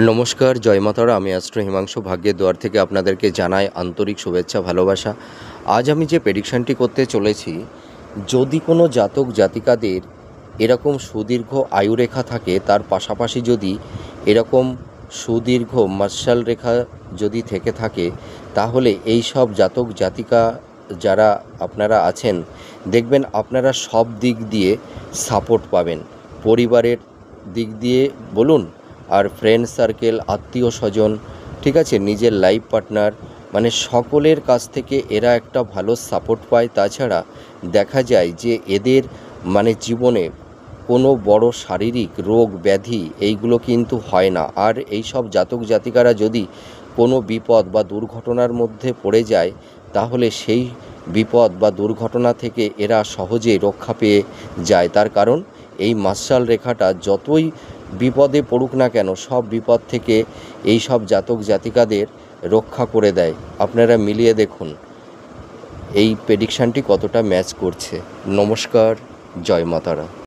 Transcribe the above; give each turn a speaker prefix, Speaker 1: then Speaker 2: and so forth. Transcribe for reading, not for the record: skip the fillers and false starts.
Speaker 1: নমস্কার, জয় মাতারা। আমি অ্যাস্ট্রো হিমাংশু ভাগ্যের দুয়ার থেকে আপনাদেরকে জানাই আন্তরিক শুভেচ্ছা, ভালোবাসা। আজ আমি যে প্রেডিকশানটি করতে চলেছি, যদি কোনো জাতক জাতিকাদের এরকম সুদীর্ঘ আয়ুরেখা থাকে, তার পাশাপাশি যদি এরকম সুদীর্ঘ মার্শাল রেখা যদি থেকে থাকে, তাহলে এই সব জাতক জাতিকা যারা আপনারা আছেন, দেখবেন আপনারা সব দিক দিয়ে সাপোর্ট পাবেন। পরিবারের দিক দিয়ে বলুন, আর ফ্রেন্ড সার্কেল, আত্মীয় স্বজন, ঠিক আছে, নিজের লাইফ পার্টনার, মানে সকলের কাছ থেকে এরা একটা ভালো সাপোর্ট পায়। তাছাড়া দেখা যায় যে এদের মানে জীবনে কোনো বড় শারীরিক রোগ ব্যাধি এইগুলো কিন্তু হয় না। আর এই সব জাতক জাতিকারা যদি কোনো বিপদ বা দুর্ঘটনার মধ্যে পড়ে যায়, তাহলে সেই বিপদ বা দুর্ঘটনা থেকে এরা সহজেই রক্ষা পেয়ে যায়। তার কারণ এই মার্শাল রেখাটা যতই বিপদে পড়ুক না কেন, সব বিপদ থেকে এই সব জাতক জাতিকাদের রক্ষা করে দেয়। আপনারা মিলিয়ে দেখুন এই প্রেডিকশানটি কতটা ম্যাচ করছে। নমস্কার, জয় মাতারা।